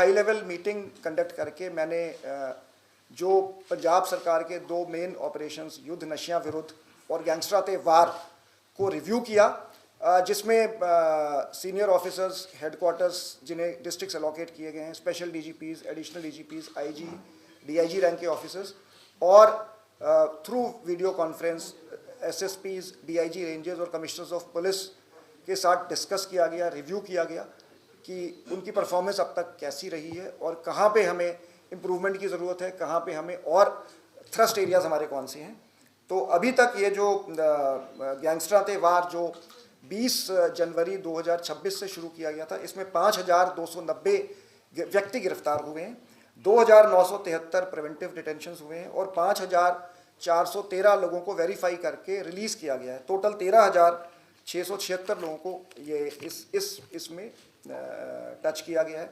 High level meeting conduct करके मैंने जो पंजाब सरकार के 2 मेन ऑपरेशंस युद्ध नशियां विरुद्ध और गैंगस्टर ते वार को रिव्यू किया, जिसमें सीनियर ऑफिसर्स हेडक्वार्टर्स जिन्हें डिस्ट्रिक्ट्स अलॉकेट किए गए हैं, special DGPs, additional DGPs, IG, DIG rank के ऑफिसर्स और through video conference SSPs, DIG ranges और कमिश्नर्स ऑफ पुलिस के साथ डिस्कस किया गया, रिव्यू किया गया कि उनकी परफॉर्मेंस अब तक कैसी रही है और कहाँ पे हमें इम्प्रूवमेंट की ज़रूरत है, कहाँ पे हमें और थ्रस्ट एरियाज़ हमारे कौन से हैं। तो अभी तक ये जो गैंगस्टर ते वार जो 20 जनवरी 2026 से शुरू किया गया था, इसमें 5290 व्यक्ति गिरफ्तार हुए हैं, 2973 प्रिवेंटिव डिटेंशंस हुए हैं और 5413 लोगों को वेरीफाई करके रिलीज़ किया गया है। टोटल 13,676 लोगों को ये इसमें टच किया गया है।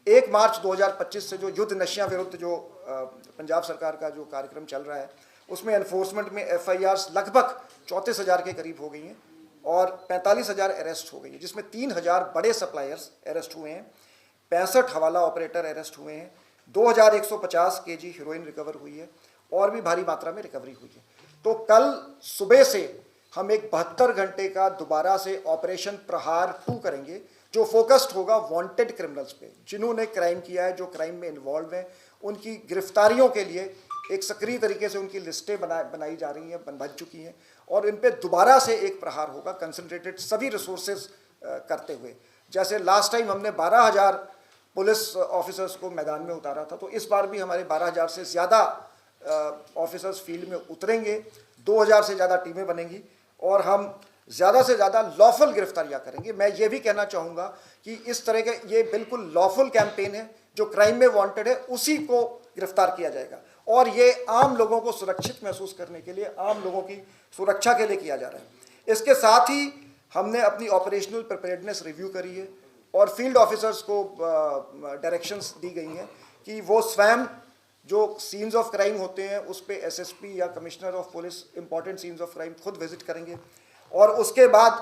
1 मार्च 2025 से जो युद्ध नशियां विरुद्ध जो पंजाब सरकार का जो कार्यक्रम चल रहा है, उसमें एनफोर्समेंट में एफआईआर्स लगभग 34,000 के करीब हो गई हैं और 45,000 अरेस्ट हो गई है, जिसमें 3,000 बड़े सप्लायर्स अरेस्ट हुए हैं, 65 हवाला ऑपरेटर अरेस्ट हुए हैं, 2,150 केजी हीरोइन रिकवर हुई है और भी भारी मात्रा में रिकवरी हुई है। तो कल सुबह से हम एक 72 घंटे का दोबारा से ऑपरेशन प्रहार 2 करेंगे, जो फोकस्ड होगा वांटेड क्रिमिनल्स पे, जिन्होंने क्राइम किया है, जो क्राइम में इन्वॉल्व हैं, उनकी गिरफ्तारियों के लिए एक सक्रिय तरीके से उनकी लिस्टें बनाई जा रही हैं, बन चुकी हैं और इन पे दोबारा से एक प्रहार होगा कंसंट्रेटेड सभी रिसोर्सेज करते हुए। जैसे लास्ट टाइम हमने 12,000 पुलिस ऑफिसर्स को मैदान में उतारा था, तो इस बार भी हमारे 12,000 से ज़्यादा ऑफिसर्स फील्ड में उतरेंगे, 2,000 से ज़्यादा टीमें बनेंगी और हम ज़्यादा से ज़्यादा लॉफुल गिरफ्तारियाँ करेंगे। मैं ये भी कहना चाहूँगा कि इस तरह के ये बिल्कुल लॉफुल कैंपेन है, जो क्राइम में वांटेड है उसी को गिरफ्तार किया जाएगा और ये आम लोगों को सुरक्षित महसूस करने के लिए, आम लोगों की सुरक्षा के लिए किया जा रहा है। इसके साथ ही हमने अपनी ऑपरेशनल प्रिपेयर्डनेस रिव्यू करी है और फील्ड ऑफिसर्स को डायरेक्शंस दी गई हैं कि वो स्वयं जो सीन्स ऑफ क्राइम होते हैं उस पर एसएसपी या commissioner of police important scenes of crime खुद विजिट करेंगे और उसके बाद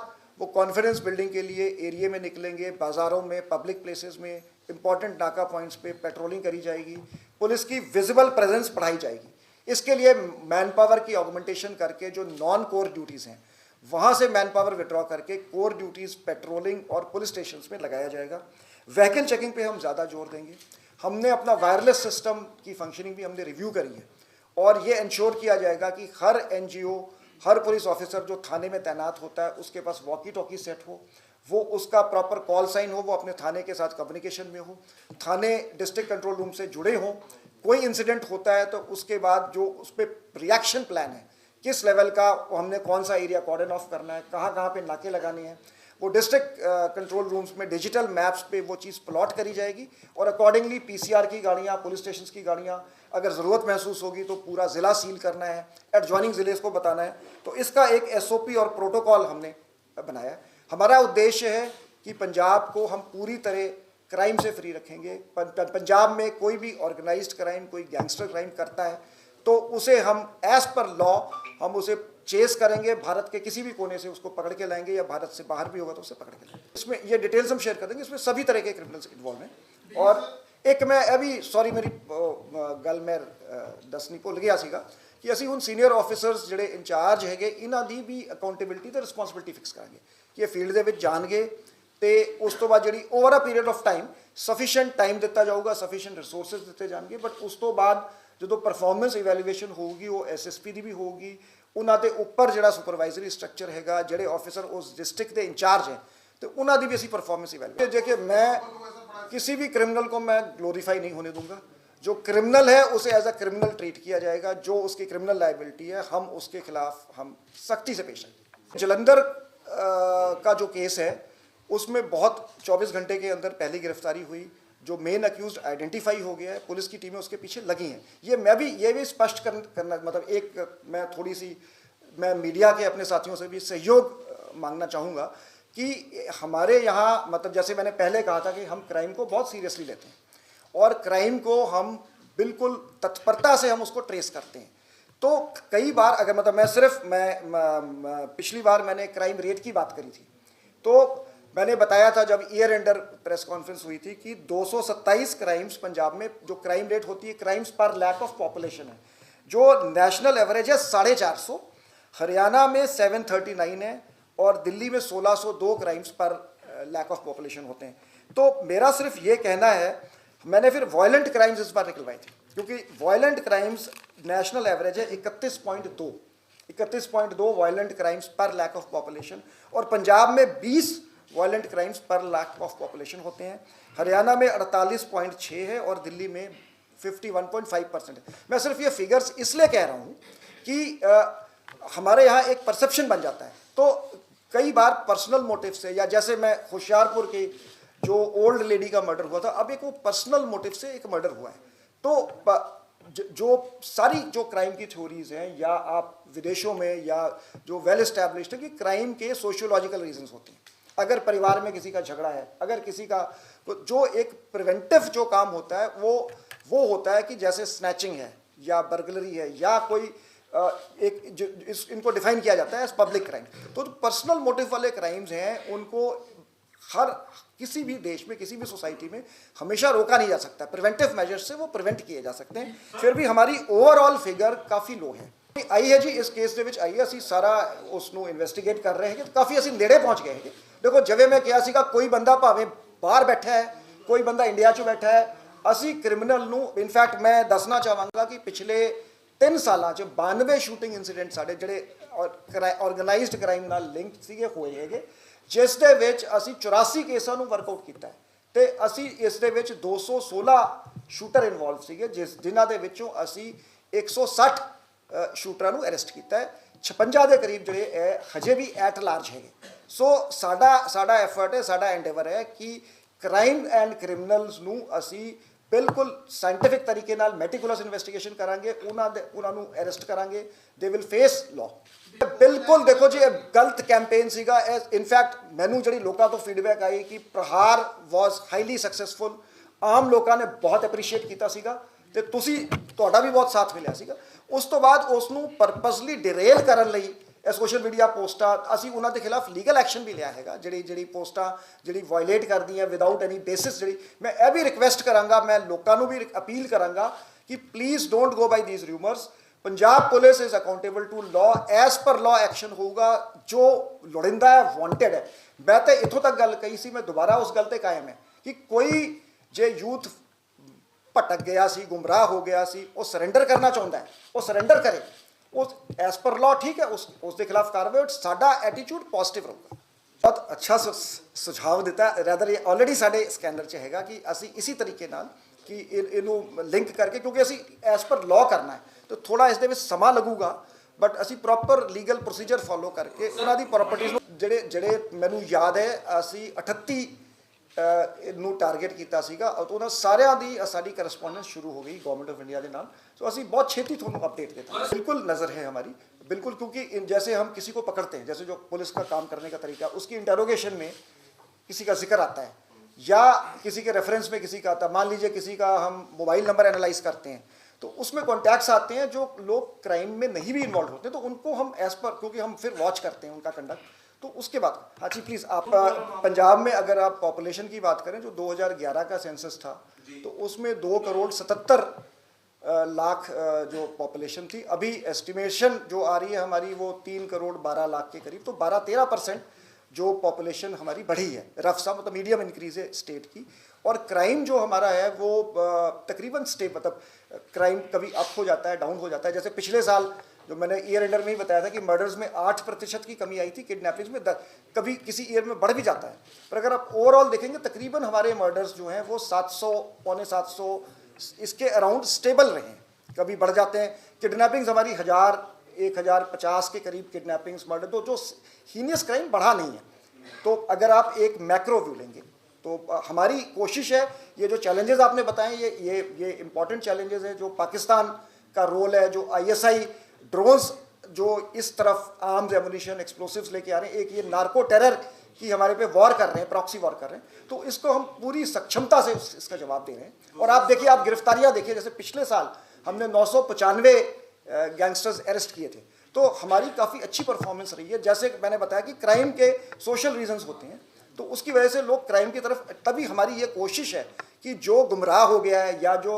वो कॉन्फिडेंस बिल्डिंग के लिए एरिया में निकलेंगे, बाज़ारों में, पब्लिक प्लेसेस में, इंपॉर्टेंट नाका पॉइंट्स पे पेट्रोलिंग करी जाएगी, पुलिस की विजिबल प्रेजेंस बढ़ाई जाएगी। इसके लिए मैन पावर की ऑगमेंटेशन करके जो नॉन कोर ड्यूटीज़ हैं वहाँ से मैन पावर विड्रॉ करके कोर ड्यूटीज़ पेट्रोलिंग और पुलिस स्टेशन में लगाया जाएगा। व्हीकल चेकिंग पे हम ज़्यादा जोर देंगे। हमने अपना वायरलेस सिस्टम की फंक्शनिंग भी हमने रिव्यू करी है और ये इंश्योर किया जाएगा कि हर एनजीओ, हर पुलिस ऑफिसर जो थाने में तैनात होता है उसके पास वॉकी टॉकी सेट हो, वो उसका प्रॉपर कॉल साइन हो, वो अपने थाने के साथ कम्युनिकेशन में हो, थाने डिस्ट्रिक्ट कंट्रोल रूम से जुड़े हों। कोई इंसिडेंट होता है तो उसके बाद जो उस पर रिएक्शन प्लान है, किस लेवल का हमने कौन सा एरिया कॉर्डन ऑफ करना है, कहाँ कहाँ पे नाके लगाने हैं, वो डिस्ट्रिक्ट कंट्रोल रूम्स में डिजिटल मैप्स पे वो चीज़ प्लॉट करी जाएगी और अकॉर्डिंगली पीसीआर की गाड़ियाँ, पुलिस स्टेशन की गाड़ियाँ, अगर ज़रूरत महसूस होगी तो पूरा ज़िला सील करना है, एडजॉइनिंग ज़िले को बताना है। तो इसका एक एसओपी और प्रोटोकॉल हमने बनाया है। हमारा उद्देश्य है कि पंजाब को हम पूरी तरह क्राइम से फ्री रखेंगे। पंजाब में कोई भी ऑर्गेनाइज्ड क्राइम, कोई गैंगस्टर क्राइम करता है तो उसे हम एज़ पर लॉ हम उसे चेस करेंगे, भारत के किसी भी कोने से उसको पकड़ के लाएंगे या भारत से बाहर भी होगा तो उसे पकड़ के लाएंगे। इसमें ये डिटेल्स हम शेयर कर देंगे, इसमें सभी तरह के क्रिमिनल्स इन्वॉल्व हैं। और एक मैं अभी सॉरी मेरी गल मैं दसनी भुल गया सीगा कि ਅਸੀਂ ਹੁਣ ਸੀਨੀਅਰ ਆਫਿਸਰਸ ਜਿਹੜੇ ਇੰਚਾਰਜ ਹੈਗੇ ਇਹਨਾਂ ਦੀ ਵੀ ਅਕਾਊਂਟੇਬਿਲਟੀ ਤੇ ਰਿਸਪੌਂਸਿਬਿਲਟੀ ਫਿਕਸ ਕਰਾਂਗੇ ਕਿ ਇਹ ਫੀਲਡ ਦੇ ਵਿੱਚ ਜਾਣਗੇ ਤੇ ਉਸ ਤੋਂ ਬਾਅਦ ਜਿਹੜੀ over a period of time sufficient time ਦਿੱਤਾ ਜਾਊਗਾ, ਸਫੀਸ਼ੀਐਂਟ ਰਿਸੋਰਸਿਸ ਦਿੱਤੇ ਜਾਣਗੇ, ਬਟ ਉਸ ਤੋਂ ਬਾਅਦ ਜਦੋਂ ਪਰਫਾਰਮੈਂਸ ਇਵੈਲੂਏਸ਼ਨ ਹੋਊਗੀ ਉਹ ਐਸਐਸਪੀ ਦੀ ਵੀ ਹੋਊਗੀ, ਉਹਨਾਂ ਦੇ ਉੱਪਰ ਜਿਹੜਾ ਸੁਪਰਵਾਈਜ਼ਰੀ ਸਟਰਕਚਰ ਹੈਗਾ, ਜਿਹੜੇ ਆਫਿਸਰ ਉਸ ਡਿਸਟ੍ਰਿਕਟ ਦੇ ਇੰਚਾਰਜ ਹੈ ਤੇ ਉਹਨਾਂ ਦੀ ਵੀ ਅਸੀਂ ਪਰਫਾਰਮੈਂਸ ਇਵੈਲੂਏਟ ਦੇਖिए मैं किसी भी क्रिमिनल को मैं ग्लोरीफाई नहीं होने दूंगा। जो क्रिमिनल है उसे एज अ क्रिमिनल ट्रीट किया जाएगा, जो उसकी क्रिमिनल लायबिलिटी है हम उसके खिलाफ हम सख्ती से पेश आएंगे। जलंधर का जो केस है उसमें बहुत 24 घंटे के अंदर पहली गिरफ्तारी हुई, जो मेन अक्यूज आइडेंटिफाई हो गया है, पुलिस की टीमें उसके पीछे लगी हैं। ये भी स्पष्ट करना मतलब एक मैं थोड़ी सी मैं मीडिया के अपने साथियों से भी सहयोग मांगना चाहूँगा कि हमारे यहाँ मतलब जैसे मैंने पहले कहा था कि हम क्राइम को बहुत सीरियसली लेते हैं और क्राइम को हम बिल्कुल तत्परता से हम उसको ट्रेस करते हैं। तो कई बार अगर मतलब मैं पिछली बार मैंने क्राइम रेट की बात करी थी, तो मैंने बताया था जब ईयर एंडर प्रेस कॉन्फ्रेंस हुई थी कि 227 क्राइम्स पंजाब में, जो क्राइम रेट होती है क्राइम्स पर लैक ऑफ पॉपुलेशन है, जो नेशनल एवरेज है 450, हरियाणा में 739 है और दिल्ली में 1602 क्राइम्स पर लैक ऑफ पॉपुलेशन होते हैं। तो मेरा सिर्फ ये कहना है, मैंने फिर वायलेंट क्राइम्स इस बार निकलवाए थे, क्योंकि वायलेंट क्राइम्स नेशनल एवरेज है 31.2 वायलेंट क्राइम्स पर लैक ऑफ पॉपुलेशन, और पंजाब में 20 वायलेंट क्राइम्स पर लैक ऑफ पॉपुलेशन होते हैं। हरियाणा में 48.6 है और दिल्ली में 51.5% है। मैं सिर्फ ये फिगर्स इसलिए कह रहा हूँ कि हमारे यहाँ एक परसेप्शन बन जाता है, तो कई बार पर्सनल मोटिव से, या जैसे मैं होशियारपुर की जो ओल्ड लेडी का मर्डर हुआ था, अब एक वो पर्सनल मोटिव से एक मर्डर हुआ है। तो जो सारी जो क्राइम की थ्योरीज हैं, या आप विदेशों में या जो वेल एस्टैब्लिश्ड है कि क्राइम के सोशियोलॉजिकल रीजंस होते हैं। अगर परिवार में किसी का झगड़ा है, अगर किसी का, तो जो एक प्रिवेंटिव जो काम होता है वो होता है कि जैसे स्नैचिंग है या बर्गलरी है या कोई इनको डिफाइन किया जाता है एज पब्लिक क्राइम। तो पर्सनल मोटिव वाले क्राइम्स हैं, उनको हर किसी भी देश में, किसी भी सोसाइटी में हमेशा रोका नहीं जा सकता। प्रिवेंटिव मेजर्स से वो प्रिवेंट किए जा सकते हैं। फिर भी हमारी ओवरऑल फिगर काफ़ी लो है। आई है जी, इस केस ਦੇ ਵਿੱਚ आई है, ਅਸੀਂ ਸਾਰਾ उसਨੂੰ ਇਨਵੈਸਟੀਗੇਟ कर रहे हैं, काफ़ी ਅਸੀਂ ਨੇੜੇ पहुंच गए हैं। देखो, ਜਿਵੇਂ मैं ਕਿਹਾ ਸੀਗਾ, कोई बंदा ਭਾਵੇਂ बाहर बैठा है, कोई बंदा इंडिया 'ਚ बैठा है, ਅਸੀਂ क्रिमिनल ਨੂੰ, इनफैक्ट मैं दसना चाहांगा कि पिछले 3 ਸਾਲਾਂ 'ਚ 92 ਸ਼ੂਟਿੰਗ ਇਨਸੀਡੈਂਟ ਸਾਡੇ ਜਿਹੜੇ ਆਰਗੇਨਾਈਜ਼ਡ ਕ੍ਰਾਈਮ ਨਾਲ ਲਿੰਕ ਸੀਗੇ ਹੋਏ ਹੈਗੇ, ਜਿਸ ਦੇ ਵਿੱਚ ਅਸੀਂ 84 ਕੇਸਾਂ ਨੂੰ ਵਰਕਆਊਟ ਕੀਤਾ ਹੈ, ਤੇ ਅਸੀਂ ਇਸ ਦੇ ਵਿੱਚ 216 ਸ਼ੂਟਰ ਇਨਵੋਲਵ ਸੀਗੇ, ਜਿਨ੍ਹਾਂ ਦੇ ਵਿੱਚੋਂ ਅਸੀਂ 160 ਸ਼ੂਟਰਾਂ ਨੂੰ ਅਰੈਸਟ ਕੀਤਾ ਹੈ। 56 ਦੇ ਕਰੀਬ ਜਿਹੜੇ ਹੈ ਹਜੇ ਵੀ ਐਟ ਲਾਰਜ ਹੈਗੇ। ਸੋ ਸਾਡਾ ਐਫਰਟ ਹੈ, ਸਾਡਾ ਐਂਡੇਵਰ ਹੈ ਕਿ ਕ੍ਰਾਈਮ ਐਂਡ ਕ੍ਰਿਮੀਨਲਸ ਨੂੰ ਅਸੀਂ ਬਿਲਕੁਲ ਸਾਇੰਟੀਫਿਕ ਤਰੀਕੇ ਨਾਲ ਮੈਟੀਕੂਲਸ ਇਨਵੈਸਟੀਗੇਸ਼ਨ ਕਰਾਂਗੇ, ਉਹਨਾਂ ਨੂੰ ਅਰੈਸਟ ਕਰਾਂਗੇ। They will face law. ਬਿਲਕੁਲ ਦੇਖੋ ਜੀ, ਇਹ ਗਲਤ ਕੈਂਪੇਨ ਸੀਗਾ। ਇਨਫੈਕਟ ਮੈਨੂੰ ਜਿਹੜੀ ਲੋਕਾਂ ਤੋਂ ਫੀਡਬੈਕ ਆਈ ਕਿ ਪ੍ਰਹਾਰ ਵਾਜ਼ ਹਾਈਲੀ ਸਕਸੈਸਫੁਲ, ਆਮ ਲੋਕਾਂ ਨੇ ਬਹੁਤ ਐਪਰੀਸ਼ੀਏਟ ਕੀਤਾ ਸੀਗਾ, ਤੇ ਤੁਹਾਡਾ ਵੀ ਬਹੁਤ ਸਾਥ ਮਿਲਿਆ ਸੀਗਾ। ਉਸ ਤੋਂ ਬਾਅਦ ਉਸ ਨੂੰ ਪਰਪਸਲੀ ਡਿਰੇਲ ਕਰਨ ਲਈ ਇਹ ਸੋਸ਼ਲ ਮੀਡੀਆ ਪੋਸਟਾਂ, ਅਸੀਂ ਉਹਨਾਂ ਦੇ ਖਿਲਾਫ ਲੀਗਲ ਐਕਸ਼ਨ ਵੀ ਲਿਆ ਹੈਗਾ। ਜਿਹੜੀ ਪੋਸਟਾਂ ਜਿਹੜੀ ਵਾਇਲੇਟ ਕਰਦੀਆਂ ਵਿਦਆਊਟ ਐਨੀ ਬੇਸਿਸ, ਜਿਹੜੀ ਮੈਂ ਇਹ ਵੀ ਰਿਕੁਐਸਟ ਕਰਾਂਗਾ, ਮੈਂ ਲੋਕਾਂ ਨੂੰ ਵੀ ਅਪੀਲ ਕਰਾਂਗਾ ਕਿ please don't go by these rumours. Punjab police is accountable to law, as per law action ਹੋਊਗਾ। ਜੋ ਲੋੜਿੰਦਾ ਹੈ, ਵਾਂਟਡ ਹੈ। ਮੈਂ ਤਾਂ ਇੱਥੋਂ ਤੱਕ ਗੱਲ ਕਹੀ ਸੀ, ਮੈਂ ਦੁਬਾਰਾ ਉਸ ਗੱਲ 'ਤੇ ਕਾਇਮ ਹੈ ਕਿ ਕੋਈ ਜੇ ਯੂਥ ਭਟਕ ਗਿਆ ਸੀ, ਗੁੰਮਰਾਹ ਹੋ ਗਿਆ ਸੀ, ਉਹ ਸਰੈਂਡਰ ਕਰਨਾ ਚਾਹੁੰਦਾ ਹੈ, ਉਹ ਸਰੈਂਡਰ ਕਰੇ। ਉਸ ਐਸ ਪਰ ਲਾਅ ਠੀਕ ਹੈ, ਉਸ ਦੇ ਖਿਲਾਫ ਕਾਰਵਾਈ। ਸਾਡਾ ਐਟੀਟਿਊਡ ਪੋਜ਼ਿਟਿਵ ਰਹੂਗਾ। ਬਹੁਤ ਅੱਛਾ ਸੁਝਾਅ ਦਿੱਤਾ। ਰੈਦਰ ਇਹ ਆਲਰੇਡੀ ਸਾਡੇ ਸਕੈਨਰ 'ਚ ਹੈਗਾ ਕਿ ਅਸੀਂ ਇਸੇ ਤਰੀਕੇ ਨਾਲ ਕਿ ਇਹਨੂੰ ਲਿੰਕ ਕਰਕੇ, ਕਿਉਂਕਿ ਅਸੀਂ ਐਸ ਪਰ ਲਾਅ ਕਰਨਾ ਹੈ, ਤਾਂ ਥੋੜ੍ਹਾ ਇਸ ਦੇ ਵਿੱਚ ਸਮਾਂ ਲੱਗੂਗਾ, ਬਟ ਅਸੀਂ ਪ੍ਰੋਪਰ ਲੀਗਲ ਪ੍ਰੋਸੀਜਰ ਫੋਲੋ ਕਰਕੇ ਉਹਨਾਂ ਦੀ ਪ੍ਰੋਪਰਟੀਜ਼ ਨੂੰ, ਜਿਹੜੇ ਮੈਨੂੰ ਯਾਦ ਹੈ ਅਸੀਂ 38 ਨੂੰ ਟਾਰਗੇਟ ਕੀਤਾ ਸੀਗਾ, ਉਹਨਾਂ ਸਾਰਿਆਂ ਦੀ ਸਾਡੀ ਕਰਸਪੋਂਡੈਂਸ शुरू हो गई गवर्नमेंट ऑफ इंडिया के नाल। तो ਅਸੀਂ बहुत छेती ਤੁਹਾਨੂੰ अपडेट देते हैं। बिल्कुल नज़र है हमारी, बिल्कुल, क्योंकि जैसे हम किसी को पकड़ते हैं, जैसे जो पुलिस का काम करने का तरीका, उसकी इंटरोगेशन में किसी का जिक्र आता है या किसी के रेफरेंस में किसी का आता है। मान लीजिए किसी का हम मोबाइल नंबर एनालाइज करते हैं, तो उसमें कॉन्टैक्ट्स आते हैं जो लोग क्राइम में नहीं भी इन्वॉल्व होते, तो उनको हम एज पर, क्योंकि हम फिर वॉच करते हैं उनका कंडक्ट। तो उसके बाद हाँ जी प्लीज़, आप पंजाब में अगर आप पॉपुलेशन की बात करें, जो 2011 का सेंसस था, तो उसमें 2,77,00,000 जो पॉपुलेशन थी। अभी एस्टिमेशन जो आ रही है हमारी, वो 3,12,00,000 के करीब। तो 12-13% जो पॉपुलेशन हमारी बढ़ी है, रफ सा मतलब मीडियम इंक्रीज है स्टेट की। और क्राइम जो हमारा है वो तकरीबन स्टेट, मतलब क्राइम कभी अप हो जाता है, डाउन हो जाता है। जैसे पिछले साल जो मैंने ईयर एंडर में ही बताया था कि मर्डर्स में 8% की कमी आई थी, किडनैपिंग्स में कभी किसी ईयर में बढ़ भी जाता है। पर अगर आप ओवरऑल देखेंगे, तकरीबन हमारे मर्डर्स जो हैं वो 700, पौने 700 इसके अराउंड स्टेबल रहे हैं, कभी बढ़ जाते हैं। किडनैपिंग्स हमारी 1000, 1050 के करीब किडनैपिंग्स, मर्डर, तो जो हीनियस क्राइम बढ़ा नहीं है। तो अगर आप एक मैक्रो व्यू लेंगे, तो हमारी कोशिश है, ये जो चैलेंजेस आपने बताए, ये इंपॉर्टेंट चैलेंजेस हैं। जो पाकिस्तान का रोल है, जो ISI ड्रोन्स जो इस तरफ आर्म्स, एमुनिशन, एक्सप्लोसिव्स लेके आ रहे हैं, एक ये नार्को टेरर की हमारे पे वॉर कर रहे हैं, प्रॉक्सी वॉर कर रहे हैं, तो इसको हम पूरी सक्षमता से इसका जवाब दे रहे हैं। और आप देखिए, आप गिरफ्तारियां देखिए, जैसे पिछले साल हमने 995 गैंगस्टर्स अरेस्ट किए थे, तो हमारी काफ़ी अच्छी परफॉर्मेंस रही है। जैसे मैंने बताया कि क्राइम के सोशल रीजंस होते हैं, तो उसकी वजह से लोग क्राइम की तरफ, तभी हमारी ये कोशिश है कि जो गुमराह हो गया है या जो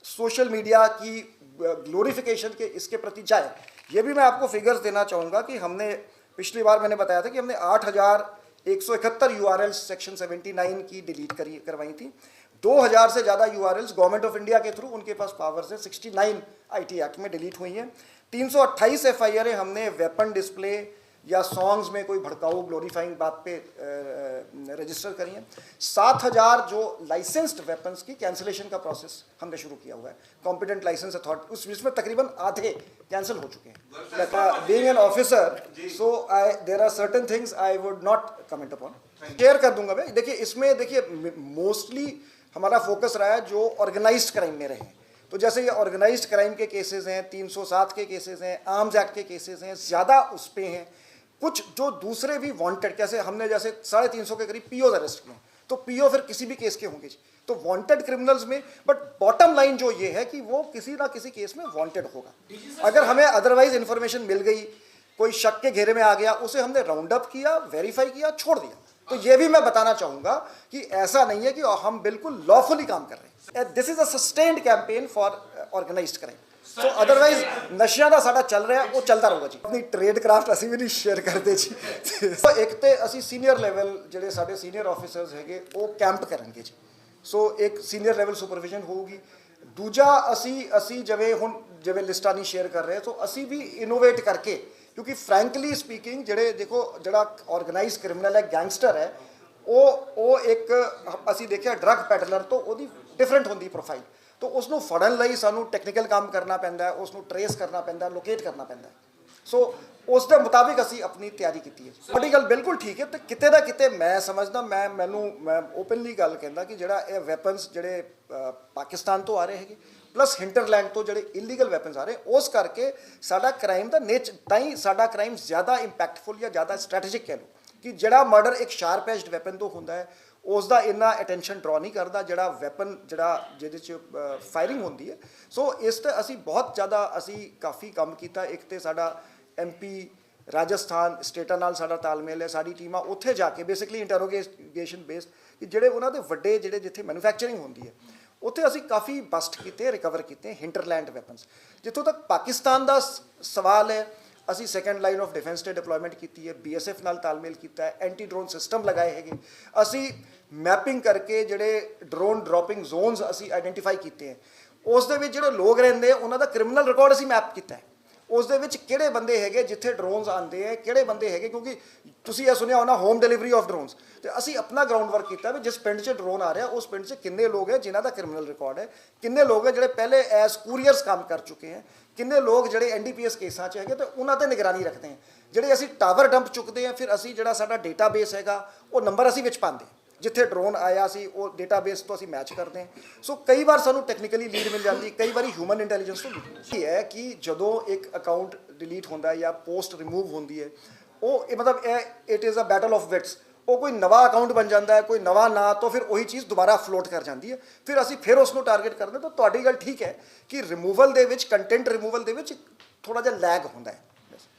सोशल मीडिया की ग्लोरिफिकेशन के इसके प्रति जाए। ये भी मैं आपको फिगर्स देना चाहूँगा कि हमने पिछली बार मैंने बताया था कि हमने 8,171 URLs सेक्शन 79 की डिलीट करवाई थी। 2,000 से ज़्यादा URLs गवर्नमेंट ऑफ इंडिया के थ्रू, उनके पास पावर से 69 IT एक्ट में डिलीट हुई हैं। 328 FIR हमने वेपन डिस्प्ले या सॉन्ग्स में कोई भड़काऊ ग्लोरीफाइंग बात पे रजिस्टर करी हैं। 7,000 जो लाइसेंस्ड वेपन्स की कैंसिलेशन का प्रोसेस हमने शुरू किया हुआ है, कॉम्पिटेंट लाइसेंस अथॉरिटी, उसमें तकरीबन आधे कैंसिल हो चुके हैं। Being an officer, so there are certain things I would not comment upon, share कर दूंगा मैं। देखिए इसमें देखिए मोस्टली हमारा फोकस रहा है जो ऑर्गेनाइज्ड क्राइम में रहे। तो जैसे ये ऑर्गेनाइज्ड क्राइम के केसेस हैं, 307 के केसेस हैं, आर्म्स एक्ट के केसेस हैं, ज़्यादा उस पे हैं। कुछ जो दूसरे भी वांटेड, कैसे हमने जैसे 350 के करीब POs अरेस्ट किए, तो PO फिर किसी भी केस के होंगे, तो वांटेड क्रिमिनल्स में। बट बॉटम लाइन जो ये है कि वो किसी ना किसी केस में वांटेड होगा। अगर हमें अदरवाइज इन्फॉर्मेशन मिल गई, कोई शक के घेरे में आ गया, उसे हमने राउंड अप किया, वेरीफाई किया, छोड़ दिया। तो ये भी मैं बताना चाहूँगा कि ऐसा नहीं है कि हम बिल्कुल लॉफुली काम कर रहे हैं। This is a sustained campaign for organised crime. So otherwise नशिया ਦਾ ਸਾਡਾ ਚੱਲ ਰਿਹਾ ਉਹ ਚੱਲਦਾ ਰਹੂਗਾ ਜੀ। ਆਪਣੀ ਟ੍ਰੇਡ ਕਰਾਫਟ ਅਸੀਂ ਵੀ ਨਹੀਂ ਸ਼ੇਅਰ ਕਰਦੇ ਜੀ। ਇੱਕ ਤੇ ਅਸੀਂ ਸੀਨੀਅਰ ਲੈਵਲ ਜਿਹੜੇ ਸਾਡੇ ਸੀਨੀਅਰ ਆਫੀਸਰਸ ਹੈਗੇ ਉਹ ਕੈਂਪ ਕਰਨਗੇ ਜੀ। ਸੋ ਇੱਕ ਸੀਨੀਅਰ ਲੈਵਲ ਸੁਪਰਵਿਜ਼ਨ ਹੋਊਗੀ। ਦੂਜਾ ਅਸੀਂ ਜਿਵੇਂ ਲਿਸਟਾਂ ਨਹੀਂ ਸ਼ੇਅਰ ਕਰ ਰਹੇ, ਸੋ ਅਸੀਂ ਵੀ ਇਨੋਵੇਟ ਕਰਕੇ, ਕਿਉਂਕਿ ਫਰੈਂਕਲੀ ਸਪੀਕਿੰਗ ਜਿਹੜਾ ਆਰਗੇਨਾਈਜ਼ ਕ੍ਰਿਮੀਨਲ ਹੈ, ਗੈਂਗਸਟਰ ਹੈ, ਉਹ ਇੱਕ ਅਸੀਂ ਦੇਖਿਆ ਡਰੱਗ ਪੈਡਲਰ ਤੋਂ ਉਹਦੀ ਡਿਫਰੈਂਟ ਹੁੰਦੀ ਪ੍ਰੋਫਾਈਲ। तो उसनों फड़न लई सानू टैक्नीकल काम करना पैंदा है, उसनों ट्रेस करना पैंदा है, लोकेट करना पैंदा है। सो उस दे मुताबिक असी अपनी तैयारी की है। ਤੁਹਾਡੀ ਗੱਲ ਬਿਲਕੁਲ ਠੀਕ ਹੈ। ਤੇ ਕਿਤੇ ਨਾ ਕਿਤੇ ਮੈਂ ਸਮਝਦਾ, ਮੈਂ ਓਪਨਲੀ ਗੱਲ ਕਹਿੰਦਾ ਕਿ ਜਿਹੜਾ ਇਹ ਵੈਪਨਸ ਜਿਹੜੇ ਪਾਕਿਸਤਾਨ ਤੋਂ ਆ ਰਹੇ ਹੈਗੇ, ਪਲੱਸ ਹਿੰਟਰਲੈਂਡ ਤੋਂ ਜਿਹੜੇ ਇਲੀਗਲ ਵੈਪਨਸ ਆ ਰਹੇ, ਉਸ ਕਰਕੇ ਸਾਡਾ ਕ੍ਰਾਈਮ ਦਾ ਤਾਂ ਹੀ ਸਾਡਾ ਕ੍ਰਾਈਮ ਜ਼ਿਆਦਾ ਇੰਪੈਕਟਫੁਲ ਜਾਂ ਜ਼ਿਆਦਾ ਸਟ੍ਰੈਟੇਜਿਕ ਕਹਿ ਲਓ ਕਿ ਜਿਹੜਾ ਮਰਡਰ ਇੱਕ ਸ਼ਾਰਪ ਐਜਡ ਵੈਪਨ ਤੋਂ ਹੁੰਦਾ ਹੈ, ਉਸ ਦਾ ਇੰਨਾ ਅਟੈਂਸ਼ਨ ਡਰਾ ਨਹੀਂ ਕਰਦਾ ਜਿਹੜਾ ਵੈਪਨ ਜਿਹਦੇ 'ਚ ਫਾਇਰਿੰਗ ਹੁੰਦੀ ਹੈ। ਸੋ ਇਸ 'ਤੇ ਅਸੀਂ ਬਹੁਤ ਜ਼ਿਆਦਾ ਕਾਫੀ ਕੰਮ ਕੀਤਾ। ਇੱਕ ਤਾਂ ਸਾਡਾ MP ਰਾਜਸਥਾਨ ਸਟੇਟਾਂ ਨਾਲ ਸਾਡਾ ਤਾਲਮੇਲ ਹੈ। ਸਾਡੀ ਟੀਮਾਂ ਉੱਥੇ ਜਾ ਕੇ ਬੇਸਿਕਲੀ ਇੰਟਰੋਗੇਸ਼ਨ ਬੇਸਡ ਕਿ ਜਿਹੜੇ ਉਹਨਾਂ ਦੇ ਵੱਡੇ ਜਿੱਥੇ ਮੈਨੂਫੈਕਚਰਿੰਗ ਹੁੰਦੀ ਹੈ, ਉੱਥੇ ਅਸੀਂ ਕਾਫੀ ਬਸਟ ਕੀਤੇ, ਰਿਕਵਰ ਕੀਤੇ ਹਿੰਟਰਲੈਂਡ ਵੈਪਨਸ। ਜਿੱਥੋਂ ਤੱਕ ਪਾਕਿਸਤਾਨ ਦਾ ਸਵਾਲ ਹੈ, ਅਸੀਂ ਸੈਕੰਡ ਲਾਈਨ ਆਫ ਡਿਫੈਂਸ 'ਤੇ ਡਿਪਲੋਇਮੈਂਟ ਕੀਤੀ ਹੈ, BSF ਨਾਲ ਤਾਲਮੇਲ ਕੀਤਾ ਹੈ, ਐਂਟੀ ਡਰੋਨ ਸਿਸਟਮ ਲਗਾਏ ਹੈਗੇ। ਅਸੀਂ ਮੈਪਿੰਗ ਕਰਕੇ ਜਿਹੜੇ ਡਰੋਨ ਡ੍ਰੌਪਿੰਗ ਜ਼ੋਨਸ ਅਸੀਂ ਆਈਡੈਂਟੀਫਾਈ ਕੀਤੇ ਹੈ, ਉਸ ਦੇ ਵਿੱਚ ਜਿਹੜੇ ਲੋਕ ਰਹਿੰਦੇ ਉਹਨਾਂ ਦਾ ਕ੍ਰਿਮੀਨਲ ਰਿਕਾਰਡ ਅਸੀਂ ਮੈਪ ਕੀਤਾ ਹੈ। ਉਸ ਦੇ ਵਿੱਚ ਕਿਹੜੇ ਬੰਦੇ ਹੈਗੇ ਜਿੱਥੇ ਡਰੋਨਸ ਆਉਂਦੇ ਹੈ, ਕਿਹੜੇ ਬੰਦੇ ਹੈਗੇ, ਕਿਉਂਕਿ ਤੁਸੀਂ ਇਹ ਸੁਣਿਆ ਹੋਣਾ ਹੋਮ ਡਿਲੀਵਰੀ ਆਫ ਡਰੋਨਸ, ਤੇ ਅਸੀਂ ਆਪਣਾ ਗਰਾਊਂਡ ਵਰਕ ਕੀਤਾ ਵੀ ਜਿਸ ਪਿੰਡ 'ਚ ਡਰੋਨ ਆ ਰਿਹਾ ਉਸ ਪਿੰਡ 'ਚ ਕਿੰਨੇ ਲੋਕ ਹੈ ਜਿਨ੍ਹਾਂ ਦਾ ਕ੍ਰਿਮੀਨਲ ਰਿਕਾਰਡ ਹੈ, ਕਿੰਨੇ ਲੋਕ ਹੈ ਜਿਹੜੇ ਪਹਿਲੇ ਐਸ ਕੂਰੀਅਰਸ ਕੰਮ ਕਰ ਚੁੱਕੇ ਹੈ, ਕਿੰਨੇ ਲੋਕ ਜਿਹੜੇ NDPS ਕੇਸਾਂ 'ਚ ਹੈਗੇ, ਤੇ ਉਹਨਾਂ 'ਤੇ ਨਿਗਰਾਨੀ ਰੱਖਦੇ ਹਾਂ। ਜਿਹੜੇ ਅਸੀਂ ਟਾਵਰ ਡੰਪ ਚੁੱਕਦੇ ਹਾਂ, ਫਿਰ ਅਸੀਂ ਜਿਹੜਾ ਸਾਡਾ ਡੇਟਾਬੇਸ ਹੈਗਾ ਉਹ ਨੰਬਰ ਅਸੀਂ ਵਿੱਚ ਪਾਉਂਦੇ, ਜਿੱਥੇ ਡਰੋਨ ਆਇਆ ਸੀ ਉਹ ਡੇਟਾਬੇਸ ਤੋਂ ਅਸੀਂ ਮੈਚ ਕਰਦੇ ਹਾਂ। ਸੋ ਕਈ ਵਾਰ ਸਾਨੂੰ ਟੈਕਨੀਕਲੀ ਲੀਡ ਮਿਲ ਜਾਂਦੀ, ਕਈ ਵਾਰੀ ਹਿਊਮਨ ਇੰਟੈਲੀਜੈਂਸ ਤੋਂ ਲੀਡ ਇਹ ਹੈ ਕਿ ਜਦੋਂ ਇੱਕ ਅਕਾਊਂਟ ਡਿਲੀਟ ਹੁੰਦਾ ਜਾਂ ਪੋਸਟ ਰਿਮੂਵ ਹੁੰਦੀ ਹੈ, ਉਹ ਮਤਲਬ it is a battle of wits. ਉਹ ਕੋਈ ਨਵਾਂ ਅਕਾਊਂਟ ਬਣ ਜਾਂਦਾ ਹੈ, ਕੋਈ ਨਵਾਂ ਨਾਂ, ਤਾਂ ਫਿਰ ਉਹੀ ਚੀਜ਼ ਦੁਬਾਰਾ ਫਲੋਟ ਕਰ ਜਾਂਦੀ ਹੈ। ਫਿਰ ਅਸੀਂ ਫਿਰ ਉਸ ਨੂੰ ਟਾਰਗੇਟ ਕਰਦੇ। ਤਾਂ ਤੁਹਾਡੀ ਗੱਲ ਠੀਕ ਹੈ ਕਿ ਰਿਮੂਵਲ ਦੇ ਵਿੱਚ, ਕੰਟੈਂਟ ਰਿਮੂਵਲ ਦੇ ਵਿੱਚ ਥੋੜ੍ਹਾ ਜਿਹਾ ਲੈਗ ਹੁੰਦਾ ਹੈ।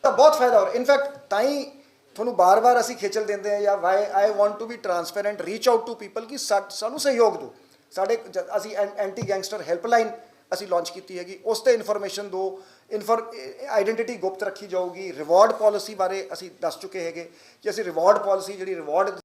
ਤਾਂ ਬਹੁਤ ਫਾਇਦਾ ਹੋ ਰਿਹਾ। ਇਨਫੈਕਟ ਤਾਂ ਹੀ ਤੁਹਾਨੂੰ ਬਾਰ-ਬਾਰ ਅਸੀਂ ਖੇਚਲ ਦਿੰਦੇ ਹਾਂ, ਜਾਂ why I want to be transparent, reach out to people ਕਿ ਸਾਨੂੰ ਸਹਿਯੋਗ ਦਿਓ। ਅਸੀਂ ਐਂਟੀ ਗੈਂਗਸਟਰ ਹੈਲਪਲਾਈਨ ਅਸੀਂ ਲਾਂਚ ਕੀਤੀ ਹੈਗੀ, ਉਸ 'ਤੇ ਇਨਫੋਰਮੇਸ਼ਨ ਦਿਓ, ਆਈਡੈਂਟੀਟੀ ਗੁਪਤ ਰੱਖੀ ਜਾਊਗੀ। ਰਿਵਾਰਡ ਪਾਲਿਸੀ ਬਾਰੇ ਅਸੀਂ ਦੱਸ ਚੁੱਕੇ ਹੈਗੇ ਕਿ ਅਸੀਂ ਰਿਵਾਰਡ ਪਾਲਿਸੀ ਜਿਹੜੀ ਰਿਵਾਰਡ